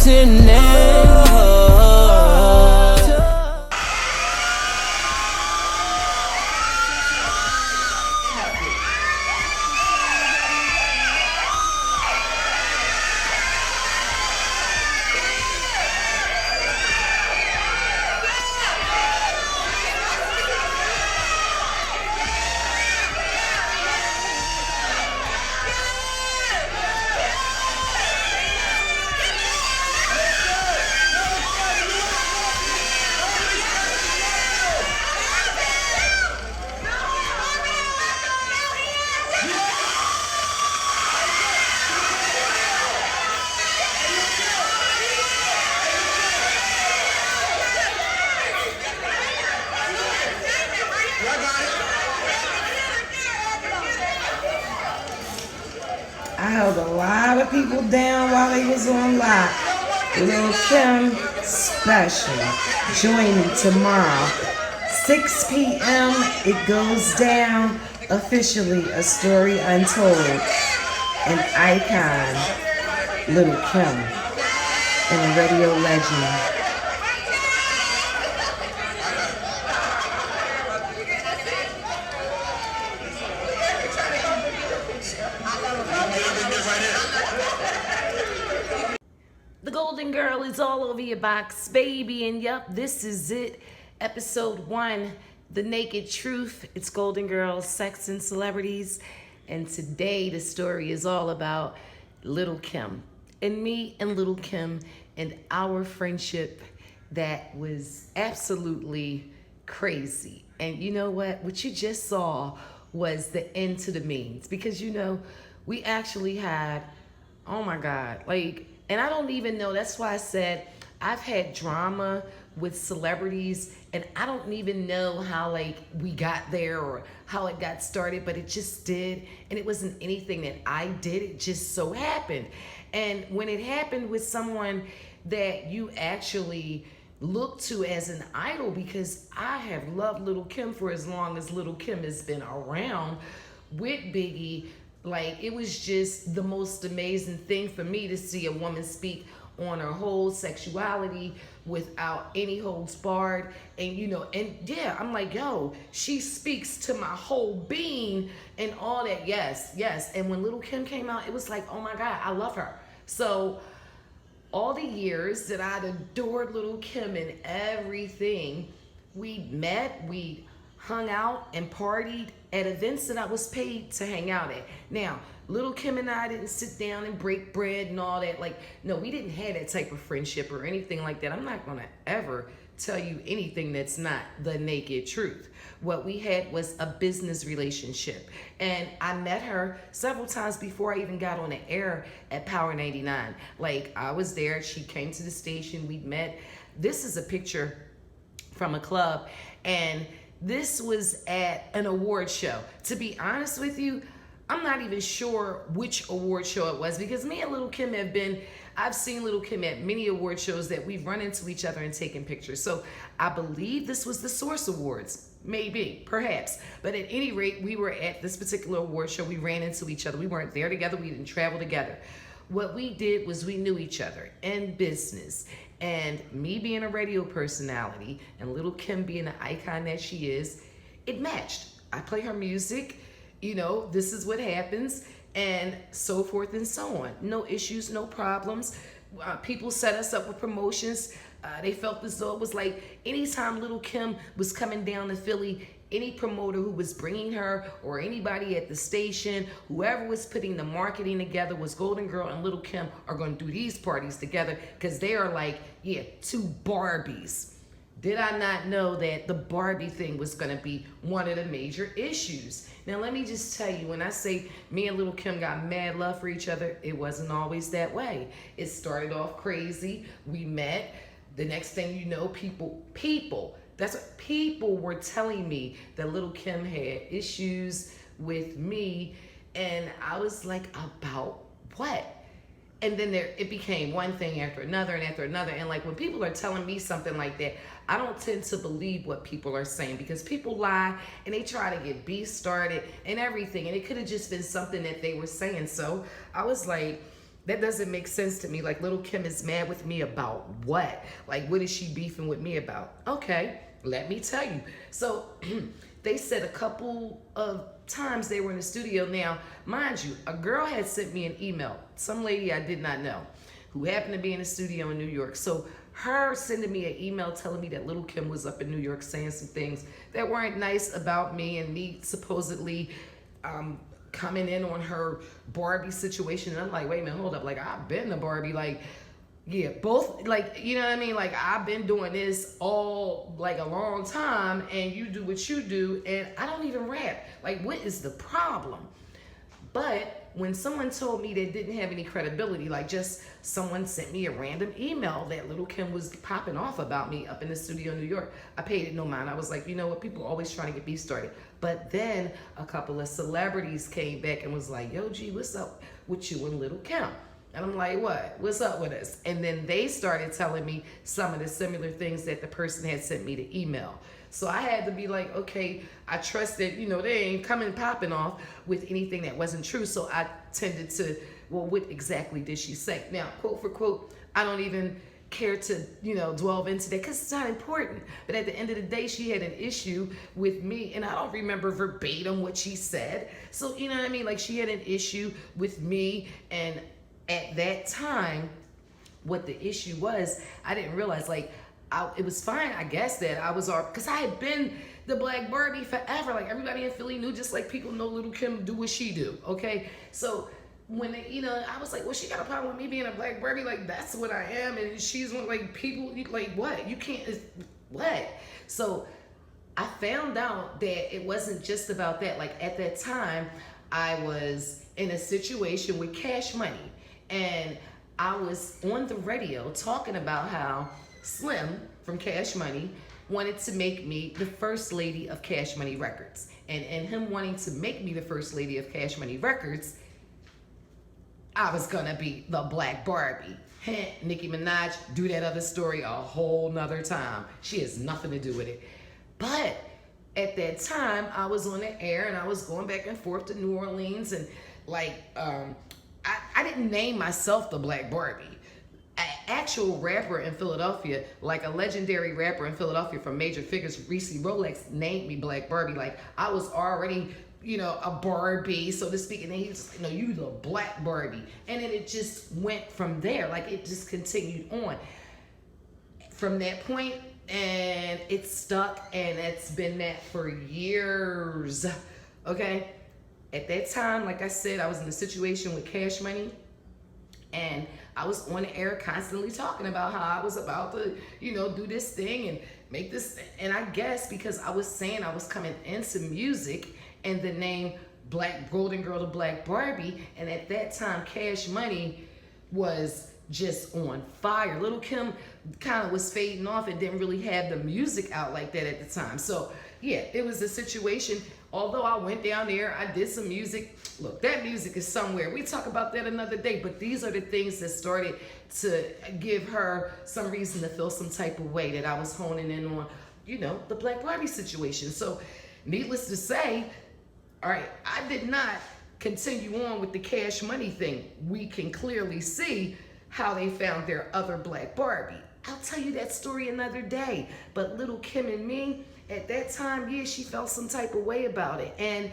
listening. I held a lot of people down while they was on lock. Lil Kim special. Join me tomorrow. 6 p.m. It goes down. Officially a story untold. An icon. Lil Kim. And a radio legend. The Golden Girl is all over your box, baby, and yep, this is it. Episode 1, The Naked Truth. It's Golden Girls, Sex and Celebrities. And today the story is all about Little Kim. And me and Little Kim and our friendship that was absolutely crazy. And you know what? What you just saw was the end to the means. Because you know, we actually had, oh my God, like, and I don't even know, that's why I said I've had drama with celebrities and I don't even know how like we got there or how it got started, but it just did. And it wasn't anything that I did, it just so happened. And when it happened with someone that you actually look to as an idol, because I have loved Little Kim for as long as Little Kim has been around with Biggie. Like, it was just the most amazing thing for me to see a woman speak on her whole sexuality without any holds barred. And, you know, and yeah, I'm like, yo, she speaks to my whole being and all that. Yes, yes. And when Little Kim came out, it was like, oh my God, I love her. So all the years that I'd adored Little Kim and everything, we met, we hung out and partied at events that I was paid to hang out at. Now, Little Kim and I didn't sit down and break bread and all that. Like, no, we didn't have that type of friendship or anything like that. I'm not gonna ever tell you anything that's not the naked truth. What we had was a business relationship. And I met her several times before I even got on the air at Power 99. Like, I was there, she came to the station, we met. This is a picture from a club, and this was at an award show. To be honest with you, I'm not even sure which award show it was, because me and Little Kim I've seen Little Kim at many award shows that we've run into each other and taken pictures. So I believe this was the Source Awards, maybe, perhaps. But at any rate, we were at this particular award show. We ran into each other. We weren't there together. We didn't travel together. What we did was we knew each other in business. And me being a radio personality and Little Kim being the icon that she is, it matched. I play her music, you know, this is what happens, and so forth and so on. No issues, no problems. People set us up with promotions. They felt as though it was like anytime Little Kim was coming down to Philly, any promoter who was bringing her or anybody at the station, whoever was putting the marketing together, was Golden Girl and Little Kim are going to do these parties together, because they are like, yeah, two Barbies. Did I not know that the Barbie thing was going to be one of the major issues? Now, let me just tell you, when I say me and Little Kim got mad love for each other, it wasn't always that way. It started off crazy. We met. The next thing you know, people, that's what people were telling me, that Little Kim had issues with me. And I was like, about what? And then it became one thing after another and after another. And like, when people are telling me something like that, I don't tend to believe what people are saying, because people lie and they try to get beef started and everything. And it could have just been something that they were saying. So I was like, That doesn't make sense to me. Like, Little Kim is mad with me about what? Like, what is she beefing with me about? Okay, let me tell you. So they said a couple of times they were in the studio. Now, mind you, a girl had sent me an email, some lady I did not know, who happened to be in the studio in New York. So her sending me an email telling me that Little Kim was up in New York saying some things that weren't nice about me, and me supposedly coming in on her Barbie situation. And I'm like, wait a minute, hold up. Like, I've been to Barbie. Like, yeah, both, like, you know what I mean? Like, I've been doing this all, like, a long time, and you do what you do, and I don't even rap. Like, what is the problem? But when someone told me they didn't have any credibility, like just someone sent me a random email that Little Kim was popping off about me up in the studio in New York, I paid it no mind. I was like, you know what, people always trying to get beef started. But then a couple of celebrities came back and was like, yo, G, what's up with you and Little Kim? And I'm like, what? What's up with us? And then they started telling me some of the similar things that the person had sent me the email. So I had to be like, okay, I trust that, you know, they ain't coming popping off with anything that wasn't true. So I tended to, well, what exactly did she say? Now, quote for quote, I don't even care to, you know, delve into that because it's not important. But at the end of the day, she had an issue with me, and I don't remember verbatim what she said. So, you know what I mean? Like, she had an issue with me, and at that time, what the issue was, I didn't realize, like, it was fine, I guess, that I was because I had been the Black Barbie forever. Like, everybody in Philly knew, just like people know Little Kim do what she do, okay? So when they, you know, I was like, well, she got a problem with me being a Black Barbie. Like, that's what I am, and she's one, like, people, like, what? You can't, what? So I found out that it wasn't just about that. Like, at that time, I was in a situation with Cash Money, and I was on the radio talking about how Slim from Cash Money wanted to make me the first lady of Cash Money Records. And him wanting to make me the first lady of Cash Money Records, I was gonna be the Black Barbie. Nicki Minaj, do that other story a whole nother time. She has nothing to do with it. But at that time, I was on the air and I was going back and forth to New Orleans, and like, I didn't name myself the Black Barbie. An actual rapper in Philadelphia, like a legendary rapper in Philadelphia from Major Figures, Reese Rolex, named me Black Barbie. Like, I was already, you know, a Barbie, so to speak, and then he was just like, no, you the Black Barbie. And then it just went from there. Like, it just continued on from that point, and it stuck, and it's been that for years, okay? At that time, like I said, I was in a situation with Cash Money, and I was on the air constantly talking about how I was about to, you know, do this thing and make this. And I guess because I was saying I was coming into music and the name Black Golden Girl to Black Barbie. And at that time, Cash Money was just on fire. Little Kim kind of was fading off and didn't really have the music out like that at the time. So yeah, it was a situation. Although I went down there, I did some music. Look, that music is somewhere. We talk about that another day, but these are the things that started to give her some reason to feel some type of way that I was honing in on, you know, the Black Barbie situation. So needless to say, all right, I did not continue on with the Cash Money thing. We can clearly see how they found their other Black Barbie. I'll tell you that story another day. But Little Kim and me, at that time, yeah, she felt some type of way about it. And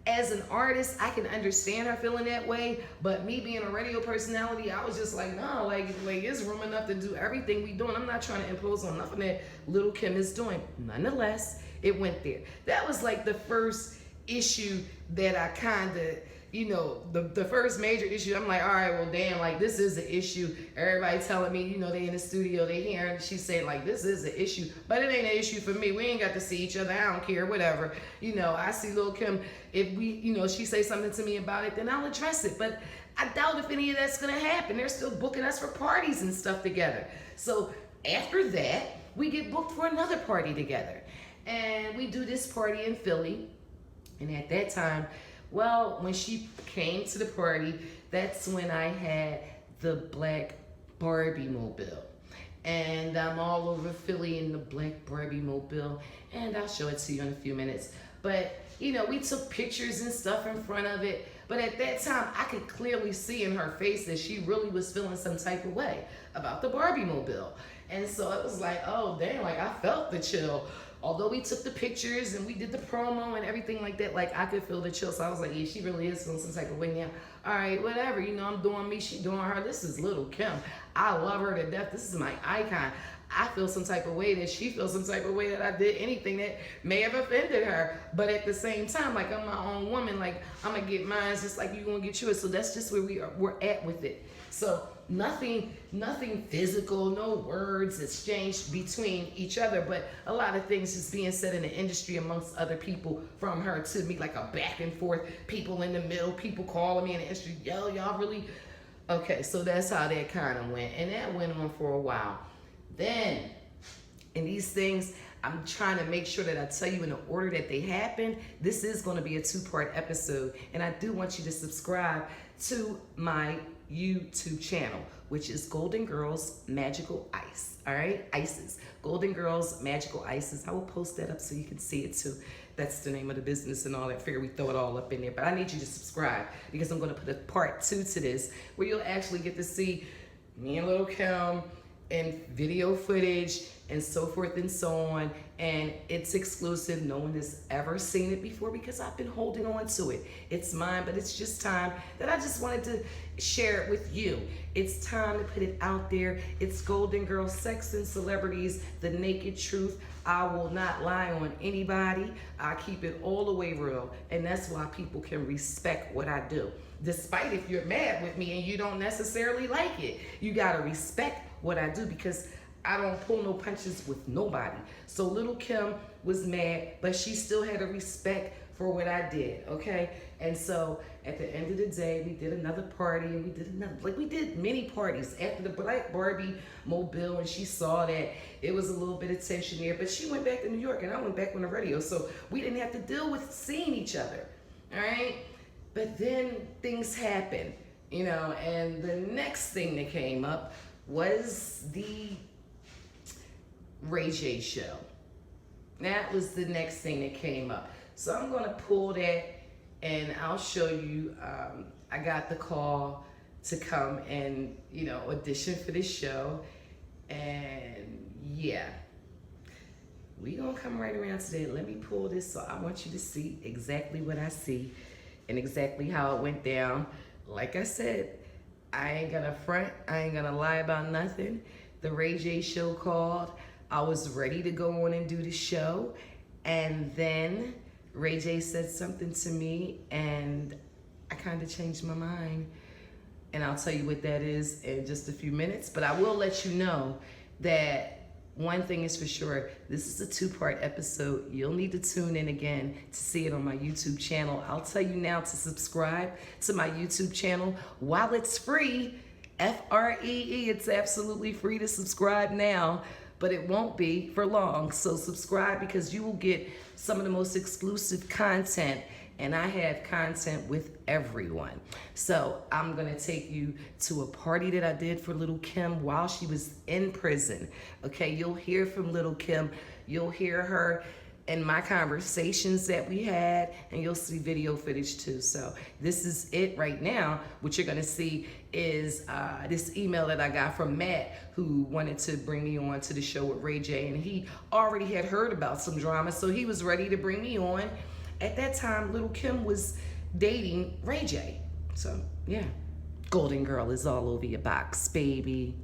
as an artist, I can understand her feeling that way, but me being a radio personality, I was just like, no, like it's room enough to do everything we doing. I'm not trying to impose on nothing that Little Kim is doing. Nonetheless, it went there. That was like the first issue that I kind of, you know, the first major issue. I'm like, all right, well, damn, like, this is an issue. Everybody telling me, you know, they in the studio, they hearing, she's saying, like, this is an issue, but it ain't an issue for me. We ain't got to see each other. I don't care, whatever. You know, I see Lil' Kim, if we, you know, she say something to me about it, then I'll address it. But I doubt if any of that's going to happen. They're still booking us for parties and stuff together. So after that, we get booked for another party together. And we do this party in Philly. And at that time, well, when she came to the party, that's when I had the Black Barbie mobile. And I'm all over Philly in the Black Barbie mobile. And I'll show it to you in a few minutes. But, you know, we took pictures and stuff in front of it. But at that time, I could clearly see in her face that she really was feeling some type of way about the Barbie mobile. And so it was like, oh, damn, like I felt the chill. Although we took the pictures and we did the promo and everything like that, like I could feel the chill. So I was like, yeah, she really is feeling some type of way now. All right, whatever. You know, I'm doing me, she doing her. This is Little Kim. I love her to death. This is my icon. I feel some type of way that she feels some type of way that I did anything that may have offended her. But at the same time, like I'm my own woman, like I'm gonna get mine just like you gonna get yours. So that's just where we're at with it. So nothing physical, no words exchanged between each other, but a lot of things just being said in the industry amongst other people from her to me, like a back and forth, people in the middle, people calling me in the industry, yo, y'all really, okay, so that's how that kind of went, and that went on for a while. Then, in these things, I'm trying to make sure that I tell you in the order that they happen. This is going to be a 2-part episode, and I do want you to subscribe to my YouTube channel, which is Goldengirl'S Magical Ice. All right, Ices. Goldengirl'S Magical Ices. I will post that up so you can see it too. That's the name of the business and all that. Figure we throw it all up in there, but I need you to subscribe because I'm going to put a part 2 to this where you'll actually get to see me and Little Kim and video footage and so forth and so on, and it's exclusive. No one has ever seen it before because I've been holding on to it. It's mine, but it's just time that I just wanted to share it with you. It's time to put it out there. It's Golden Girl Sex and Celebrities, the naked truth. I will not lie on anybody. I keep it all the way real, and that's why people can respect what I do. Despite if you're mad with me and you don't necessarily like it, you gotta respect what I do because I don't pull no punches with nobody. So Little Kim was mad, but she still had a respect for what I did, okay? And so at the end of the day, we did another party and we did another, like we did many parties after the Black Barbie mobile, and she saw that it was a little bit of tension there, but she went back to New York and I went back on the radio. So we didn't have to deal with seeing each other, all right? But then things happened, you know, and the next thing that came up was the Ray J show. That was the next thing that came up. So I'm gonna pull that and I'll show you. I got the call to come and, you know, audition for this show. And yeah, we gonna come right around today. Let me pull this so I want you to see exactly what I see and exactly how it went down. Like I said, I ain't gonna front, I ain't gonna lie about nothing. The Ray J show called. I was ready to go on and do the show. And then Ray J said something to me and I kind of changed my mind. And I'll tell you what that is in just a few minutes. But I will let you know that one thing is for sure, this is a 2-part episode. You'll need to tune in again to see it on my YouTube channel. I'll tell you now to subscribe to my YouTube channel while it's free. Free, it's absolutely free to subscribe now, but it won't be for long. So subscribe because you will get some of the most exclusive content, and I have content with everyone. So I'm gonna take you to a party that I did for Little Kim while she was in prison. Okay, you'll hear from Little Kim, you'll hear her and my conversations that we had, and you'll see video footage too. So this is it right now. What you're gonna see is this email that I got from Matt, who wanted to bring me on to the show with Ray J, and he already had heard about some drama, so he was ready to bring me on. At that time, Little Kim was dating Ray J. So yeah, Golden Girl is all over your box, baby.